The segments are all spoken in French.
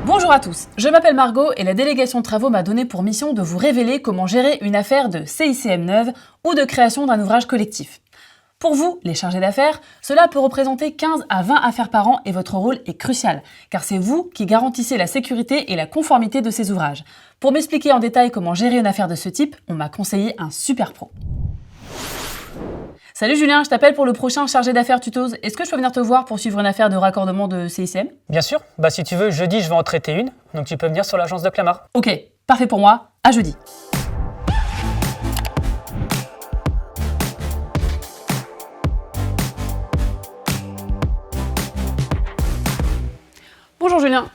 Bonjour à tous, je m'appelle Margot et la délégation de travaux m'a donné pour mission de vous révéler comment gérer une affaire de CICM neuve ou de création d'un ouvrage collectif. Pour vous, les chargés d'affaires, cela peut représenter 15 à 20 affaires par an et votre rôle est crucial, car c'est vous qui garantissez la sécurité et la conformité de ces ouvrages. Pour m'expliquer en détail comment gérer une affaire de ce type, on m'a conseillé un super pro. Salut Julien, je t'appelle pour le prochain chargé d'affaires tutos. Est-ce que je peux venir te voir pour suivre une affaire de raccordement de CICM? Bien sûr, si tu veux, jeudi je vais en traiter une, donc tu peux venir sur l'agence de Clamart. Ok, parfait pour moi, à jeudi. Bonjour Julien.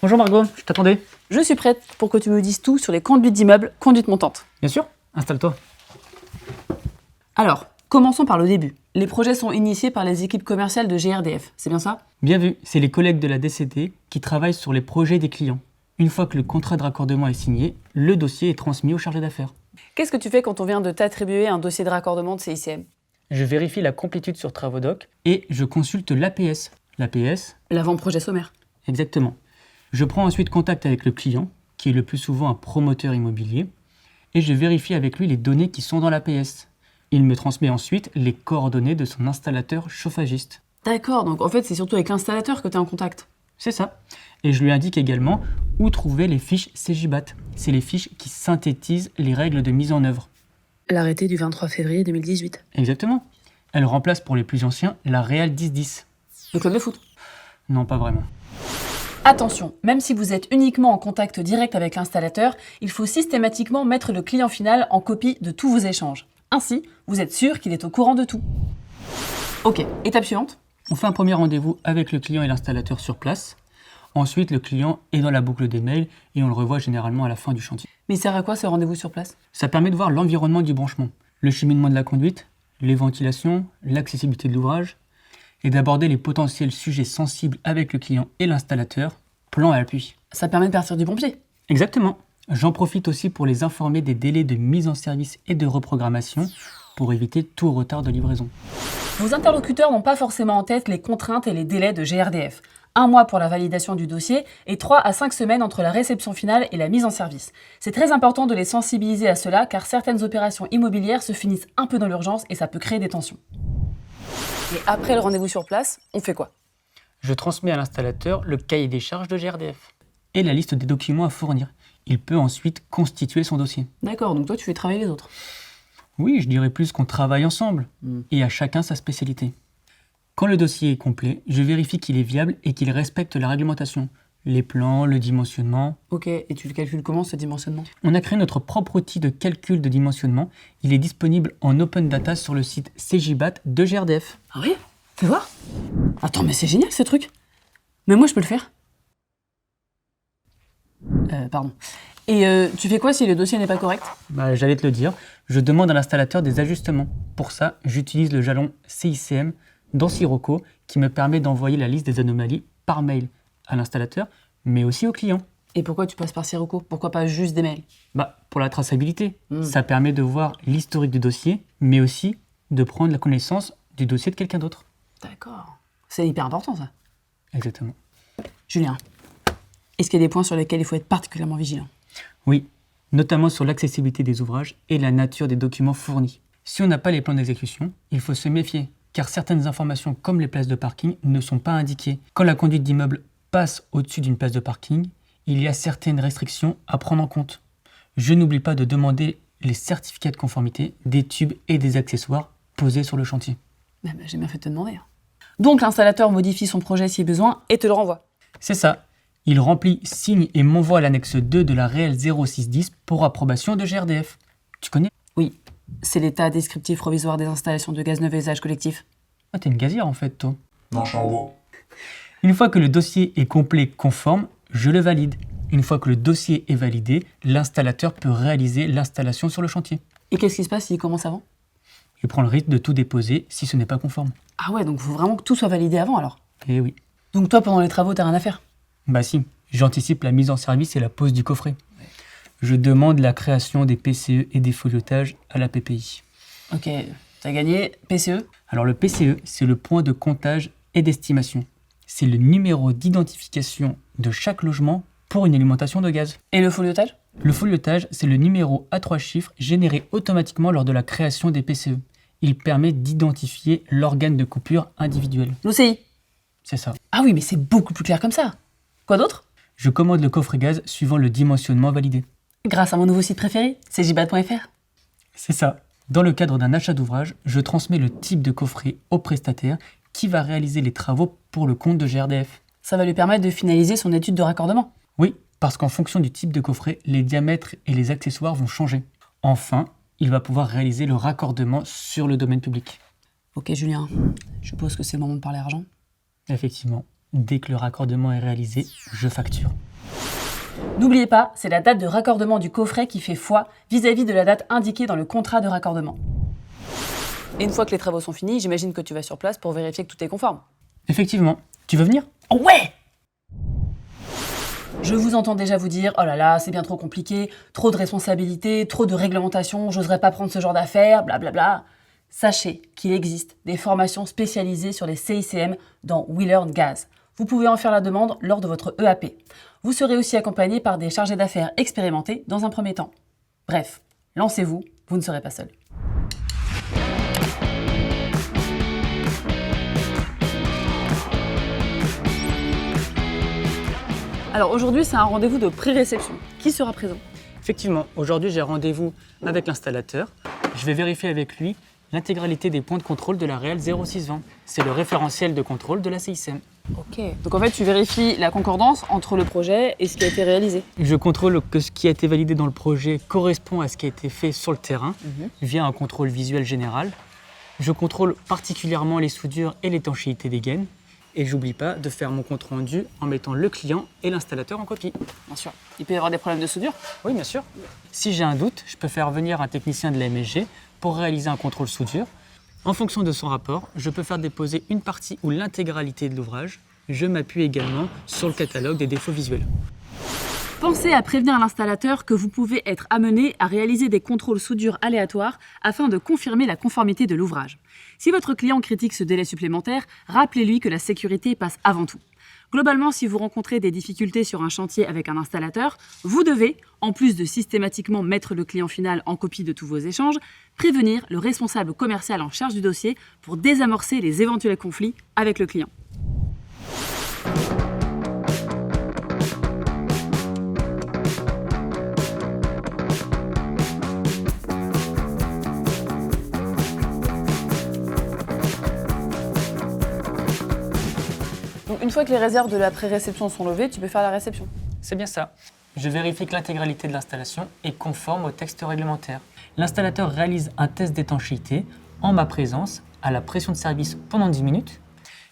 Bonjour Margot, je t'attendais. Je suis prête pour que tu me dises tout sur les conduites d'immeubles, conduites montantes. Bien sûr, installe-toi. Alors, commençons par le début. Les projets sont initiés par les équipes commerciales de GRDF, c'est bien ça? Bien vu, c'est les collègues de la DCT qui travaillent sur les projets des clients. Une fois que le contrat de raccordement est signé, le dossier est transmis au chargé d'affaires. Qu'est-ce que tu fais quand on vient de t'attribuer un dossier de raccordement de CICM? Je vérifie la complétude sur Travaux-Doc et je consulte l'APS. L'APS? L'avant-projet sommaire. Exactement. Je prends ensuite contact avec le client, qui est le plus souvent un promoteur immobilier, et je vérifie avec lui les données qui sont dans l'APS. Il me transmet ensuite les coordonnées de son installateur chauffagiste. D'accord, donc en fait c'est surtout avec l'installateur que tu es en contact. C'est ça. Et je lui indique également où trouver les fiches CJBAT. C'est les fiches qui synthétisent les règles de mise en œuvre. L'arrêté du 23 février 2018. Exactement. Elle remplace pour les plus anciens la Réal 1010. Le club de foot. Non, pas vraiment. Attention, même si vous êtes uniquement en contact direct avec l'installateur, il faut systématiquement mettre le client final en copie de tous vos échanges. Ainsi, vous êtes sûr qu'il est au courant de tout. Ok, étape suivante. On fait un premier rendez-vous avec le client et l'installateur sur place. Ensuite, le client est dans la boucle des mails et on le revoit généralement à la fin du chantier. Mais il sert à quoi ce rendez-vous sur place? Ça permet de voir l'environnement du branchement, le cheminement de la conduite, les ventilations, l'accessibilité de l'ouvrage, et d'aborder les potentiels sujets sensibles avec le client et l'installateur, plan à l'appui. Ça permet de partir du pompier. Exactement. J'en profite aussi pour les informer des délais de mise en service et de reprogrammation pour éviter tout retard de livraison. Vos interlocuteurs n'ont pas forcément en tête les contraintes et les délais de GRDF. 1 mois pour la validation du dossier et 3 à 5 semaines entre la réception finale et la mise en service. C'est très important de les sensibiliser à cela car certaines opérations immobilières se finissent un peu dans l'urgence et ça peut créer des tensions. Et après le rendez-vous sur place, on fait quoi? Je transmets à l'installateur le cahier des charges de GRDF et la liste des documents à fournir. Il peut ensuite constituer son dossier. D'accord, donc toi tu fais travailler les autres. Oui, je dirais plus qu'on travaille ensemble et à chacun sa spécialité. Quand le dossier est complet, je vérifie qu'il est viable et qu'il respecte la réglementation. Les plans, le dimensionnement. Ok, et tu le calcules comment ce dimensionnement? On a créé notre propre outil de calcul de dimensionnement. Il est disponible en open data sur le site CJBAT de GRDF. Ah oui? Fais voir. Attends, mais c'est génial ce truc. Mais moi je peux le faire. Pardon. Et tu fais quoi si le dossier n'est pas correct? J'allais te le dire. Je demande à l'installateur des ajustements. Pour ça, j'utilise le jalon CICM dans Sirocco qui me permet d'envoyer la liste des anomalies par mail à l'installateur, mais aussi au client. Et pourquoi tu passes par Sirocco? Pourquoi pas juste des mails? Pour la traçabilité. Ça permet de voir l'historique du dossier, mais aussi de prendre la connaissance du dossier de quelqu'un d'autre. D'accord. C'est hyper important ça. Exactement. Julien, est-ce qu'il y a des points sur lesquels il faut être particulièrement vigilant? Oui, notamment sur l'accessibilité des ouvrages et la nature des documents fournis. Si on n'a pas les plans d'exécution, il faut se méfier, car certaines informations comme les places de parking ne sont pas indiquées. Quand la conduite d'immeuble passe au-dessus d'une place de parking, il y a certaines restrictions à prendre en compte. Je n'oublie pas de demander les certificats de conformité des tubes et des accessoires posés sur le chantier. J'ai bien fait de te demander. Donc l'installateur modifie son projet si besoin et te le renvoie. C'est ça. Il remplit, signe et m'envoie l'annexe 2 de la Réal 0610 pour approbation de GRDF. Tu connais? Oui, c'est l'état descriptif provisoire des installations de gaz neuf à usage collectif. Ah, t'es une gazière en fait, toi. Non, je suis un robot. Une fois que le dossier est complet, conforme, je le valide. Une fois que le dossier est validé, l'installateur peut réaliser l'installation sur le chantier. Et qu'est-ce qui se passe s'il commence avant? Il prend le risque de tout déposer si ce n'est pas conforme. Ah ouais, donc il faut vraiment que tout soit validé avant alors. Eh oui. Donc toi, pendant les travaux, t'as rien à faire? Si, j'anticipe la mise en service et la pose du coffret. Je demande la création des PCE et des foliotages à la PPI. Ok, t'as gagné. PCE? Alors le PCE, c'est le point de comptage et d'estimation. C'est le numéro d'identification de chaque logement pour une alimentation de gaz. Et le foliotage? Le foliotage, c'est le numéro à 3 chiffres généré automatiquement lors de la création des PCE. Il permet d'identifier l'organe de coupure individuel. L'OCI? C'est ça. Ah oui, mais c'est beaucoup plus clair comme ça. Quoi d'autre? Je commande le coffret gaz suivant le dimensionnement validé. Grâce à mon nouveau site préféré, cjbad.fr. C'est ça. Dans le cadre d'un achat d'ouvrage, je transmets le type de coffret au prestataire qui va réaliser les travaux pour le compte de GRDF. Ça va lui permettre de finaliser son étude de raccordement. Oui, parce qu'en fonction du type de coffret, les diamètres et les accessoires vont changer. Enfin, il va pouvoir réaliser le raccordement sur le domaine public. Ok Julien, je suppose que c'est le moment de parler argent. Effectivement, dès que le raccordement est réalisé, je facture. N'oubliez pas, c'est la date de raccordement du coffret qui fait foi vis-à-vis de la date indiquée dans le contrat de raccordement. Et une fois que les travaux sont finis, j'imagine que tu vas sur place pour vérifier que tout est conforme. Effectivement. Tu veux venir? Oh ouais! Je vous entends déjà vous dire « Oh là là, c'est bien trop compliqué, trop de responsabilités, trop de réglementations, j'oserais pas prendre ce genre d'affaires, blablabla. » Sachez qu'il existe des formations spécialisées sur les CICM dans We Learn Gaz. Vous pouvez en faire la demande lors de votre EAP. Vous serez aussi accompagné par des chargés d'affaires expérimentés dans un premier temps. Bref, lancez-vous, vous ne serez pas seul. Alors aujourd'hui, c'est un rendez-vous de pré-réception. Qui sera présent? Effectivement, aujourd'hui j'ai rendez-vous avec l'installateur. Je vais vérifier avec lui l'intégralité des points de contrôle de la Réal 0620. C'est le référentiel de contrôle de la CICM. Ok. Donc en fait, tu vérifies la concordance entre le projet et ce qui a été réalisé. Je contrôle que ce qui a été validé dans le projet correspond à ce qui a été fait sur le terrain, via un contrôle visuel général. Je contrôle particulièrement les soudures et l'étanchéité des gaines. Et j'oublie pas de faire mon compte rendu en mettant le client et l'installateur en copie. Bien sûr. Il peut y avoir des problèmes de soudure? Oui, bien sûr. Si j'ai un doute, je peux faire venir un technicien de la MSG pour réaliser un contrôle soudure. En fonction de son rapport, je peux faire déposer une partie ou l'intégralité de l'ouvrage. Je m'appuie également sur le catalogue des défauts visuels. Pensez à prévenir l'installateur que vous pouvez être amené à réaliser des contrôles soudure aléatoires afin de confirmer la conformité de l'ouvrage. Si votre client critique ce délai supplémentaire, rappelez-lui que la sécurité passe avant tout. Globalement, si vous rencontrez des difficultés sur un chantier avec un installateur, vous devez, en plus de systématiquement mettre le client final en copie de tous vos échanges, prévenir le responsable commercial en charge du dossier pour désamorcer les éventuels conflits avec le client. Donc une fois que les réserves de la pré-réception sont levées, tu peux faire la réception. C'est bien ça. Je vérifie que l'intégralité de l'installation est conforme au texte réglementaire. L'installateur réalise un test d'étanchéité en ma présence à la pression de service pendant 10 minutes.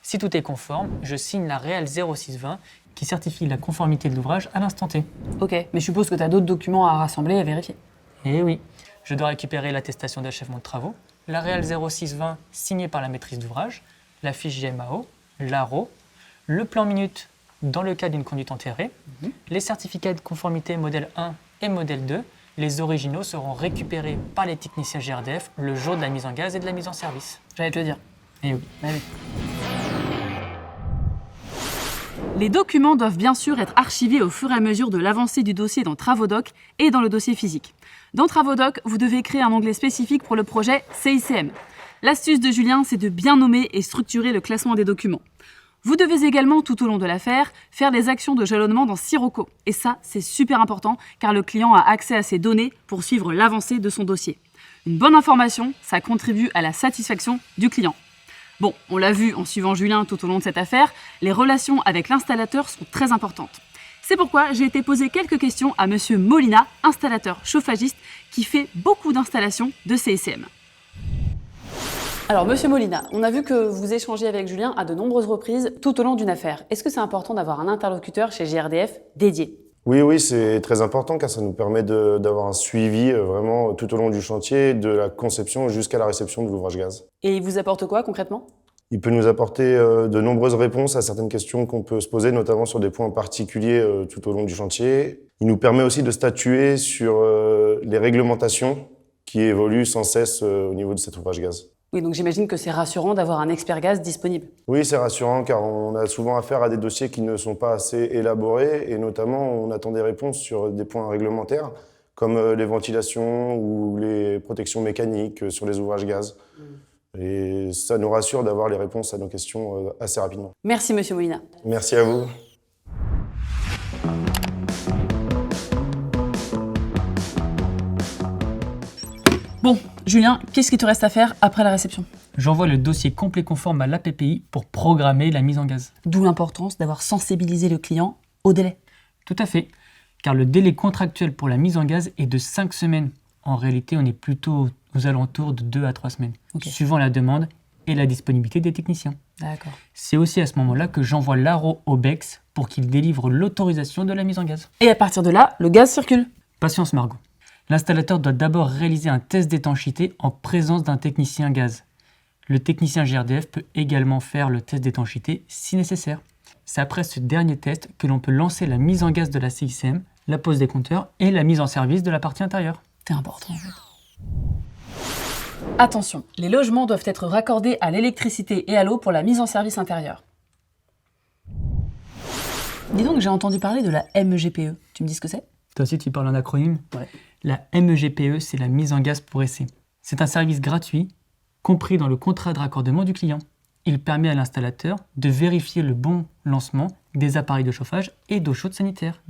Si tout est conforme, je signe la Réal 0620 qui certifie la conformité de l'ouvrage à l'instant T. Ok, mais je suppose que tu as d'autres documents à rassembler et à vérifier. Eh oui, je dois récupérer l'attestation d'achèvement de travaux, la Réal 0620 signée par la maîtrise d'ouvrage, la fiche GMAO, l'ARO, le plan minute dans le cas d'une conduite enterrée, les certificats de conformité modèle 1 et modèle 2. Les originaux seront récupérés par les techniciens GRDF le jour de la mise en gaz et de la mise en service. J'allais te le dire. Eh oui. Bah oui. Les documents doivent bien sûr être archivés au fur et à mesure de l'avancée du dossier dans TravoDoc et dans le dossier physique. Dans TravoDoc, vous devez créer un onglet spécifique pour le projet CICM. L'astuce de Julien, c'est de bien nommer et structurer le classement des documents. Vous devez également, tout au long de l'affaire, faire des actions de jalonnement dans Sirocco. Et ça, c'est super important car le client a accès à ces données pour suivre l'avancée de son dossier. Une bonne information, ça contribue à la satisfaction du client. Bon, on l'a vu en suivant Julien tout au long de cette affaire, les relations avec l'installateur sont très importantes. C'est pourquoi j'ai été poser quelques questions à Monsieur Molina, installateur chauffagiste, qui fait beaucoup d'installations de CICM. Alors, Monsieur Molina, on a vu que vous échangez avec Julien à de nombreuses reprises tout au long d'une affaire. Est-ce que c'est important d'avoir un interlocuteur chez GRDF dédié? Oui, c'est très important car ça nous permet d'avoir un suivi vraiment tout au long du chantier, de la conception jusqu'à la réception de l'ouvrage gaz. Et il vous apporte quoi concrètement? Il peut nous apporter de nombreuses réponses à certaines questions qu'on peut se poser, notamment sur des points particuliers tout au long du chantier. Il nous permet aussi de statuer sur les réglementations qui évoluent sans cesse au niveau de cet ouvrage gaz. Oui, donc j'imagine que c'est rassurant d'avoir un expert gaz disponible. Oui, c'est rassurant car on a souvent affaire à des dossiers qui ne sont pas assez élaborés et notamment on attend des réponses sur des points réglementaires comme les ventilations ou les protections mécaniques sur les ouvrages gaz. Et ça nous rassure d'avoir les réponses à nos questions assez rapidement. Merci Monsieur Molina. Merci à vous. Bon, Julien, qu'est-ce qu'il te reste à faire après la réception? J'envoie le dossier complet conforme à l'APPI pour programmer la mise en gaz. D'où l'importance d'avoir sensibilisé le client au délai. Tout à fait, car le délai contractuel pour la mise en gaz est de 5 semaines. En réalité, on est plutôt aux alentours de 2 à 3 semaines, suivant la demande et la disponibilité des techniciens. D'accord. C'est aussi à ce moment-là que j'envoie l'ARO au BEX pour qu'il délivre l'autorisation de la mise en gaz. Et à partir de là, le gaz circule. Patience Margot. L'installateur doit d'abord réaliser un test d'étanchéité en présence d'un technicien gaz. Le technicien GRDF peut également faire le test d'étanchéité si nécessaire. C'est après ce dernier test que l'on peut lancer la mise en gaz de la CICM, la pose des compteurs et la mise en service de la partie intérieure. C'est important. Attention, les logements doivent être raccordés à l'électricité et à l'eau pour la mise en service intérieure. Dis donc, j'ai entendu parler de la MEGPE. Tu me dis ce que c'est? Toi aussi, tu parles en acronyme? Ouais. La MEGPE, c'est la mise en gaz pour essai. C'est un service gratuit, compris dans le contrat de raccordement du client. Il permet à l'installateur de vérifier le bon lancement des appareils de chauffage et d'eau chaude sanitaire.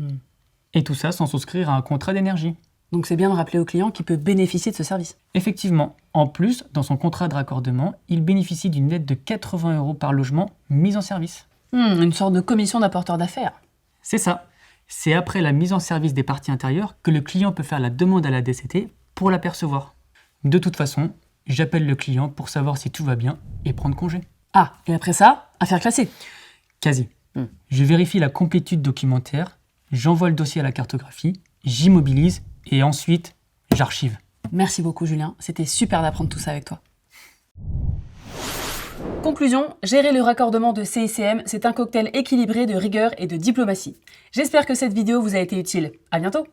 Et tout ça sans souscrire à un contrat d'énergie. Donc c'est bien de rappeler au client qu'il peut bénéficier de ce service. Effectivement, en plus, dans son contrat de raccordement, il bénéficie d'une aide de 80 € par logement mis en service. Une sorte de commission d'apporteur d'affaires. C'est ça. C'est après la mise en service des parties intérieures que le client peut faire la demande à la DCT pour l'apercevoir. De toute façon, j'appelle le client pour savoir si tout va bien et prendre congé. Ah, et après ça, affaire classée. Quasi. Je vérifie la complétude documentaire, j'envoie le dossier à la cartographie, j'immobilise et ensuite, j'archive. Merci beaucoup Julien, c'était super d'apprendre tout ça avec toi. Conclusion, gérer le raccordement de CICM, c'est un cocktail équilibré de rigueur et de diplomatie. J'espère que cette vidéo vous a été utile. À bientôt!